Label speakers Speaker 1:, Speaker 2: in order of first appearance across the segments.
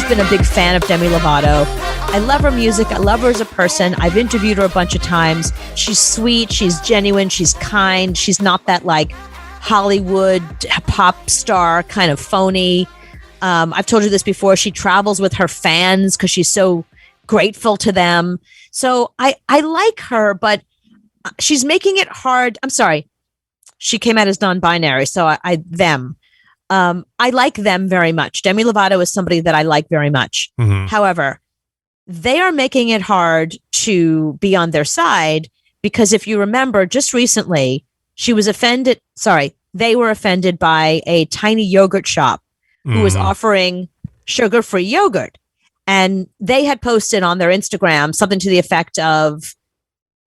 Speaker 1: been a big fan of Demi Lovato. I love her music. I love her as a person. I've interviewed her a bunch of times. She's sweet. She's genuine. She's kind. She's not that like Hollywood pop star kind of phony. I've told you this before. She travels with her fans because she's so grateful to them. So I like her, but she's making it hard. I'm sorry. She came out as non-binary. So them. I like them very much. Demi Lovato is somebody that I like very much.
Speaker 2: Mm-hmm.
Speaker 1: However, they are making it hard to be on their side because if you remember just recently, they were offended by a tiny yogurt shop who was offering sugar-free yogurt. And they had posted on their Instagram something to the effect of,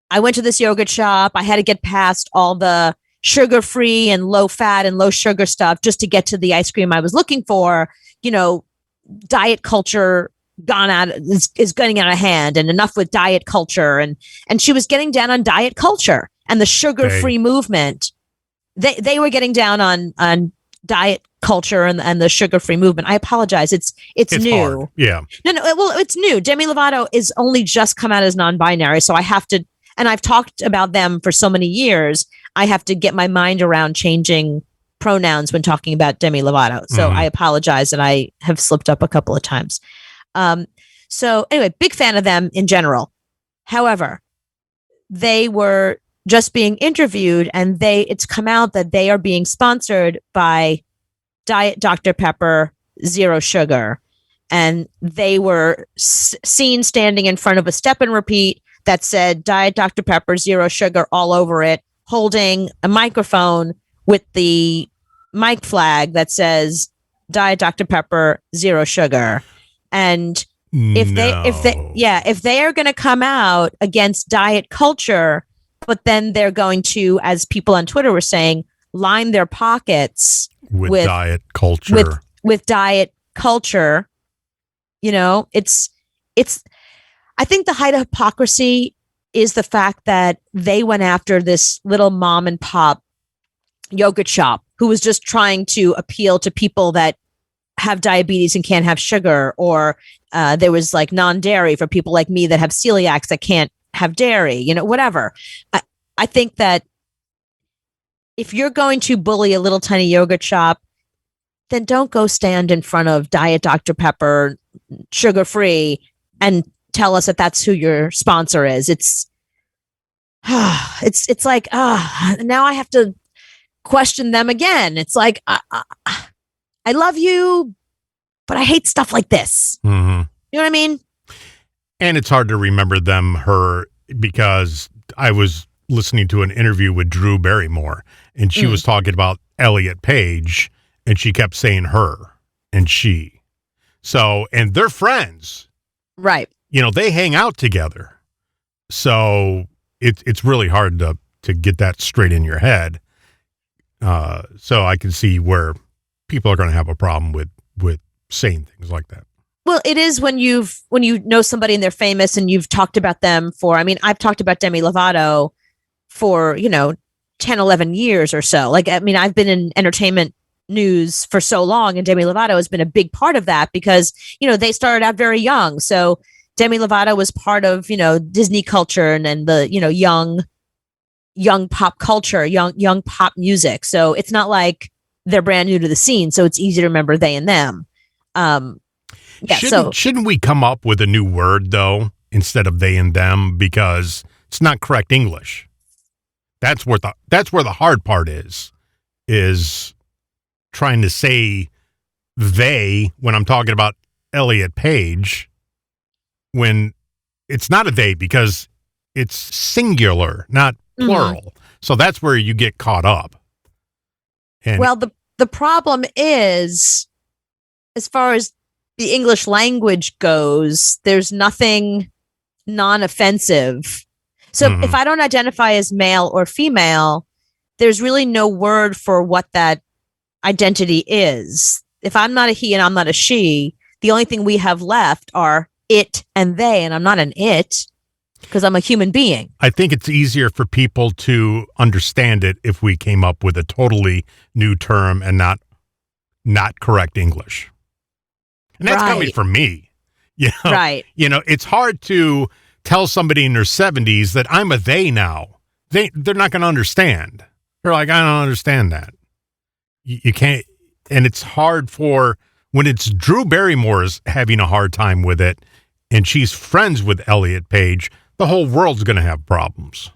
Speaker 1: I went to this yogurt shop. I had to get past all the sugar-free and low-fat and low-sugar stuff just to get to the ice cream I was looking for. You know, diet culture is getting out of hand, and enough with diet culture. And she was getting down on diet culture and the sugar-free movement. They were getting down on diet culture and the sugar-free movement. I apologize. It's new.
Speaker 2: Hard. Yeah.
Speaker 1: No. Well, it's new. Demi Lovato is only just come out as non-binary, so I have to. And I've talked about them for so many years. I have to get my mind around changing pronouns when talking about Demi Lovato. So I apologize, and I have slipped up a couple of times. So anyway, big fan of them in general. However, they were just being interviewed, and it's come out that they are being sponsored by Diet Dr. Pepper Zero Sugar. And they were seen standing in front of a step and repeat that said Diet Dr. Pepper Zero Sugar all over it, holding a microphone with the mic flag that says Diet Dr. Pepper Zero Sugar. And if they are going to come out against diet culture, but then they're going to, as people on Twitter were saying, line their pockets with
Speaker 2: diet culture.
Speaker 1: With diet culture, you know, it's. I think the height of hypocrisy is the fact that they went after this little mom and pop yogurt shop who was just trying to appeal to people that have diabetes and can't have sugar, or there was like non-dairy for people like me that have celiacs that can't have dairy, you know, whatever. I think that if you're going to bully a little tiny yogurt shop, then don't go stand in front of Diet Dr. Pepper, sugar-free, and tell us that that's who your sponsor is. It's like, now I have to question them again. It's like, I love you, but I hate stuff like this.
Speaker 2: Mm-hmm.
Speaker 1: You know what I mean?
Speaker 2: And it's hard to remember her, because I was listening to an interview with Drew Barrymore, and she was talking about Elliot Page, and she kept saying her and she. So, and they're friends.
Speaker 1: Right.
Speaker 2: You know, they hang out together. So it's really hard to get that straight in your head. So I can see where people are going to have a problem with saying things like that.
Speaker 1: Well, it is when you know somebody and they're famous and you've talked about them for, I mean, I've talked about Demi Lovato for, 10, 11 years or so. Like, I mean, I've been in entertainment news for so long, and Demi Lovato has been a big part of that because, they started out very young. So Demi Lovato was part of, Disney culture and the, young pop culture, young pop music. So it's not like they're brand new to the scene. So it's easy to remember they and them.
Speaker 2: Shouldn't we come up with a new word though, instead of they and them, because it's not correct English. That's where the hard part is trying to say they when I'm talking about Elliot Page, when it's not a they because it's singular, not plural. Mm-hmm. So that's where you get caught up. And
Speaker 1: well, the problem is, as far as the English language goes, there's nothing non-offensive. So if I don't identify as male or female, there's really no word for what that identity is. If I'm not a he and I'm not a she, the only thing we have left are it and they, and I'm not an it because I'm a human being.
Speaker 2: I think it's easier for people to understand it if we came up with a totally new term and not correct English. And that's coming
Speaker 1: Right.
Speaker 2: from me. You know,
Speaker 1: Right.
Speaker 2: it's hard to tell somebody in their 70s that I'm a they now. They're not going to understand. They're like, I don't understand that. You can't, and it's hard when it's Drew Barrymore's having a hard time with it, and she's friends with Elliot Page, the whole world's going to have problems.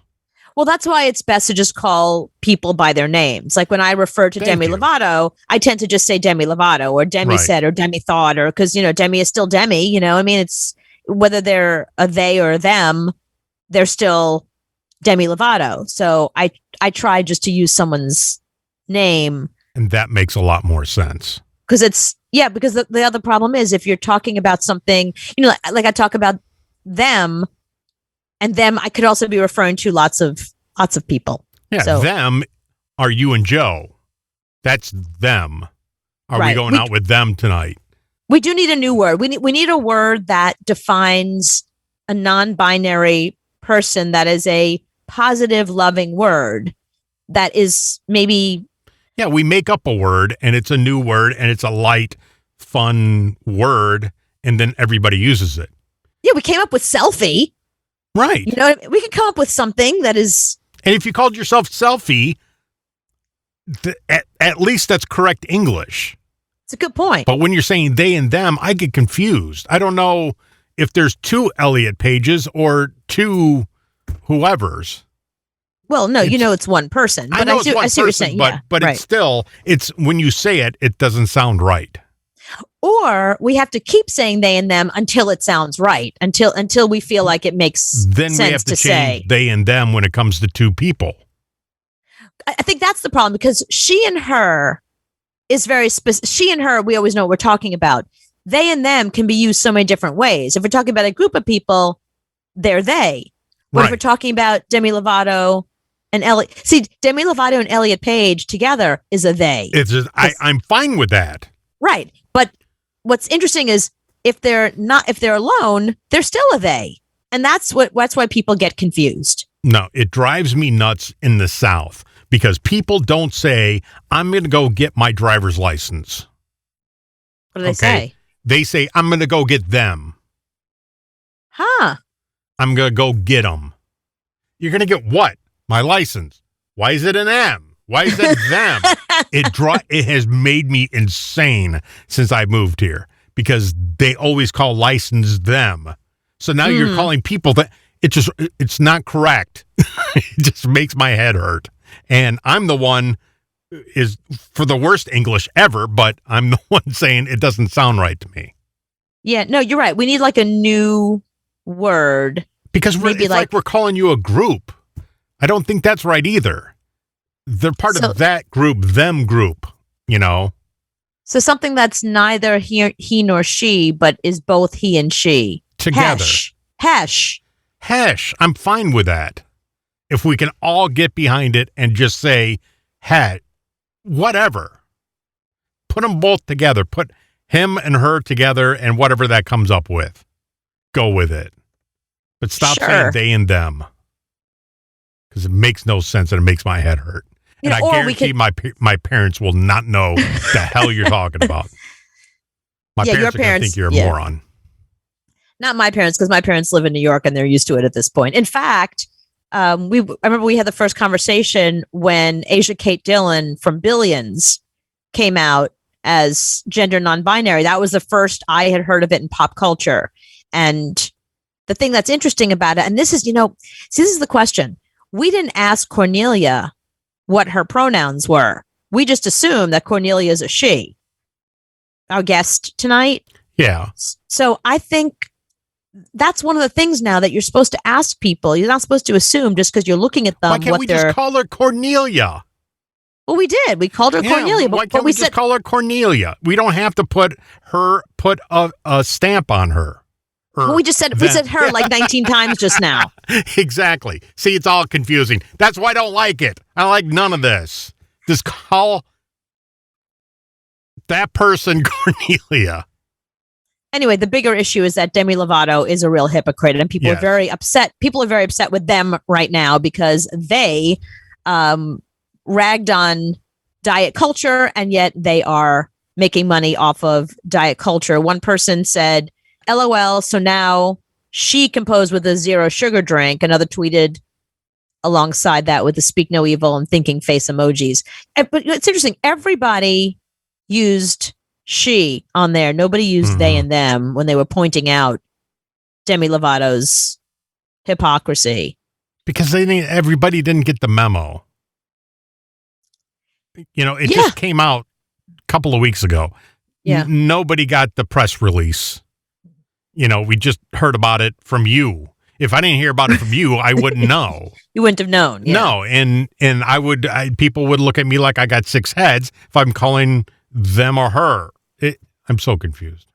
Speaker 1: Well, that's why it's best to just call people by their names. Like when I refer to
Speaker 2: Thank
Speaker 1: Demi
Speaker 2: you.
Speaker 1: Lovato, I tend to just say Demi Lovato or Demi
Speaker 2: Right.
Speaker 1: said or Demi thought, or because, Demi is still Demi, I mean, it's whether they're a they or a them, they're still Demi Lovato. So I try just to use someone's name.
Speaker 2: And that makes a lot more sense.
Speaker 1: Because because the other problem is if you're talking about something, like I talk about them, and them, I could also be referring to lots of people.
Speaker 2: Yeah,
Speaker 1: so,
Speaker 2: them are you and Joe. That's them. Are we
Speaker 1: Right.
Speaker 2: going out with them tonight?
Speaker 1: We do need a new word. We need a word that defines a non-binary person that is a positive, loving word that is maybe.
Speaker 2: Yeah, we make up a word and it's a new word and it's a light, fun word, and then everybody uses it.
Speaker 1: Yeah, we came up with selfie.
Speaker 2: Right.
Speaker 1: We could come up with something that is.
Speaker 2: And if you called yourself Selfie, at least that's correct English.
Speaker 1: It's a good point.
Speaker 2: But when you're saying they and them, I get confused. I don't know if there's two Elliot Pages or two whoever's.
Speaker 1: Well, no, it's one person. But
Speaker 2: I know it's one
Speaker 1: I see what you're
Speaker 2: person,
Speaker 1: saying.
Speaker 2: but
Speaker 1: right.
Speaker 2: it's still, when you say it, it doesn't sound right.
Speaker 1: Or we have to keep saying they and them until it sounds right, until we feel like it makes
Speaker 2: Then
Speaker 1: sense
Speaker 2: we have to change
Speaker 1: say
Speaker 2: they and them when it comes to two people.
Speaker 1: I think that's the problem because she and her is very specific. She and her, we always know what we're talking about. They and them can be used so many different ways. If we're talking about a group of people, they're they. But if we're talking about Demi Lovato and Elliot, see, Demi Lovato and Elliot Page together is a they.
Speaker 2: I'm fine with that.
Speaker 1: Right. But what's interesting is if they're alone, they're still a they. And that's why people get confused.
Speaker 2: No, it drives me nuts in the South because people don't say, I'm going to go get my driver's license.
Speaker 1: What do they say?
Speaker 2: They say, I'm going to go get them.
Speaker 1: Huh.
Speaker 2: I'm going to go get them. You're going to get what? My license. Why is it an M? Why is it them? It has made me insane since I moved here because they always call license them. So now you're calling people that it's not correct. It just makes my head hurt. And I'm the one is for the worst English ever, but I'm the one saying it doesn't sound right to me.
Speaker 1: Yeah, no, you're right. We need like a new word.
Speaker 2: Because it's like we're calling you a group. I don't think that's right either. They're part of that group, them group,
Speaker 1: So something that's neither he nor she, but is both he and she.
Speaker 2: Together.
Speaker 1: Hesh.
Speaker 2: I'm fine with that. If we can all get behind it and just say, whatever. Put them both together. Put him and her together and whatever that comes up with. Go with it. But stop saying they and them. Because it makes no sense and it makes my head hurt. And I guarantee my parents will not know the hell you're talking about. My parents are going to think you're a moron.
Speaker 1: Not my parents, because my parents live in New York and they're used to it at this point. In fact, I remember we had the first conversation when Asia Kate Dillon from Billions came out as gender non-binary. That was the first I had heard of it in pop culture. And the thing that's interesting about it, and this is, this is the question. We didn't ask Cornelia what her pronouns were. We just assumed that Cornelia is a she. Our guest tonight.
Speaker 2: Yeah.
Speaker 1: So I think that's one of the things now that you're supposed to ask people. You're not supposed to assume just because you're looking at them.
Speaker 2: Why can't we just call her Cornelia?
Speaker 1: Well, we did. We called her Cornelia.
Speaker 2: Why can't we just call her Cornelia? We don't have to put a stamp on her.
Speaker 1: Well, we said her like 19 times just now.
Speaker 2: Exactly. See, it's all confusing. That's why I don't like it. I don't like none of this. Just call that person Cornelia.
Speaker 1: Anyway, the bigger issue is that Demi Lovato is a real hypocrite, and people are very upset. People are very upset with them right now because they ragged on diet culture, and yet they are making money off of diet culture. One person said, LOL, so now she composed with a zero sugar drink. Another tweeted alongside that with the speak no evil and thinking face emojis. But it's interesting. Everybody used she on there. Nobody used they and them when they were pointing out Demi Lovato's hypocrisy.
Speaker 2: Because everybody didn't get the memo. It just came out a couple of weeks ago.
Speaker 1: Yeah.
Speaker 2: Nobody got the press release. We just heard about it from you. If I didn't hear about it from you, I wouldn't know.
Speaker 1: You wouldn't have known. Yeah.
Speaker 2: No, and people would look at me like I got six heads if I'm calling them or her. I'm so confused.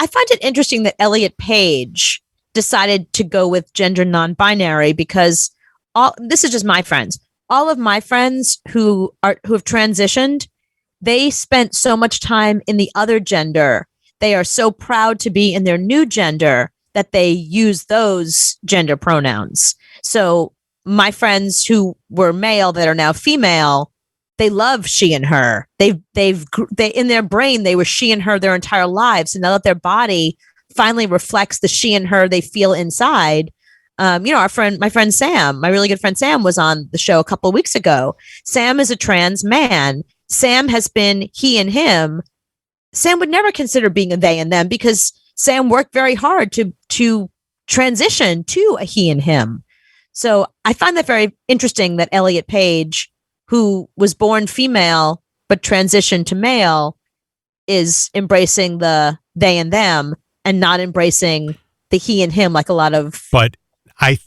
Speaker 1: I find it interesting that Elliot Page decided to go with gender non-binary because this is just my friends. All of my friends who have transitioned, they spent so much time in the other gender. They are so proud to be in their new gender that they use those gender pronouns. So my friends who were male that are now female, they love she and her. They in their brain they were she and her their entire lives, and now that their body finally reflects the she and her they feel inside. My friend Sam, my really good friend Sam, was on the show a couple of weeks ago. Sam is a trans man. Sam has been he and him. Sam would never consider being a they and them because Sam worked very hard to transition to a he and him. So I find that very interesting that Elliot Page, who was born female but transitioned to male, is embracing the they and them and not embracing the he and him like a lot of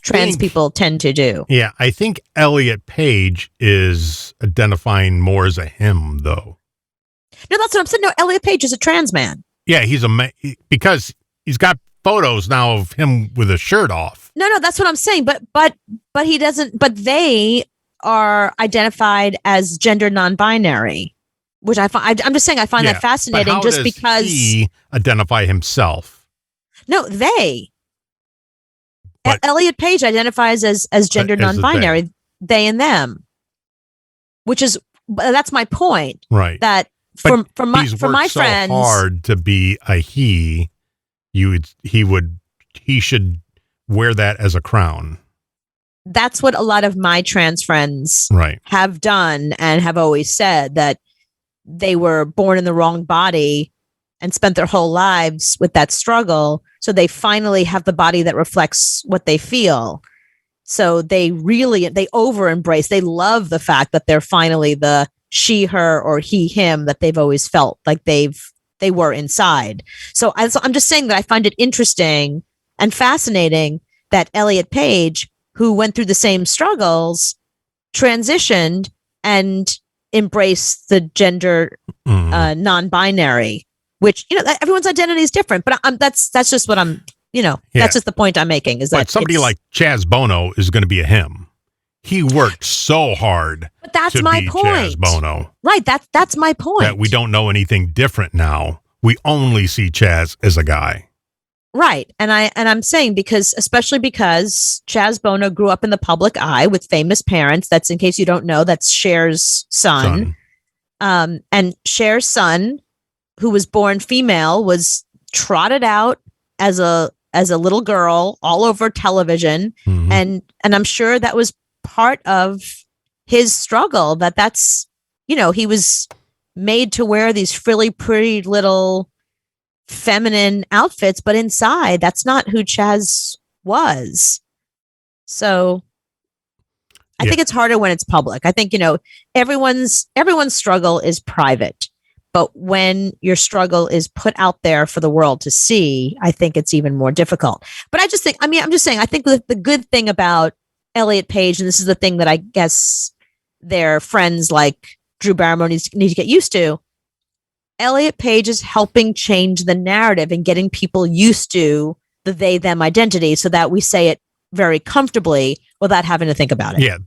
Speaker 1: trans people tend to do.
Speaker 2: Yeah, I think Elliot Page is identifying more as a him, though.
Speaker 1: No, that's what I'm saying. No, Elliot Page is a trans man.
Speaker 2: Yeah, he's because he's got photos now of him with a shirt off.
Speaker 1: No, that's what I'm saying. But he doesn't. But they are identified as gender non-binary, which I'm just saying I find that fascinating.
Speaker 2: But how
Speaker 1: just
Speaker 2: does
Speaker 1: because
Speaker 2: he identify himself?
Speaker 1: No, they. Elliot Page identifies as gender non-binary, they and them, that's my point.
Speaker 2: Right.
Speaker 1: That for my friends,
Speaker 2: so hard to be a he should wear that as a crown.
Speaker 1: That's what a lot of my trans friends have done and have always said, that they were born in the wrong body and spent their whole lives with that struggle. So they finally have the body that reflects what they feel. So they over embrace. They love the fact that they're finally the she, her, or he, him that they've always felt like they were inside. So I'm just saying that I find it interesting and fascinating that Elliot Page, who went through the same struggles, transitioned and embraced the gender non-binary, which, everyone's identity is different, but that's just what I'm, that's just the point I'm making, is that
Speaker 2: somebody like Chaz Bono is going to be a him. He worked so hard.
Speaker 1: But that's my point.
Speaker 2: Chaz Bono.
Speaker 1: Right. That's my point.
Speaker 2: That we don't know anything different now. We only see Chaz as a guy.
Speaker 1: Right. And I'm saying especially because Chaz Bono grew up in the public eye with famous parents. That's, in case you don't know, that's Cher's son. And Cher's son, who was born female, was trotted out as a little girl all over television. Mm-hmm. And I'm sure that was part of his struggle, that's, he was made to wear these frilly, pretty little feminine outfits, but inside, that's not who Chaz was. So I think it's harder when it's public. I think, everyone's struggle is private, but when your struggle is put out there for the world to see, I think it's even more difficult. But I think the good thing about Elliot Page, and this is the thing that I guess their friends like Drew Barrymore need to get used to, Elliot Page is helping change the narrative and getting people used to the they-them identity so that we say it very comfortably without having to think about it.
Speaker 2: Yeah,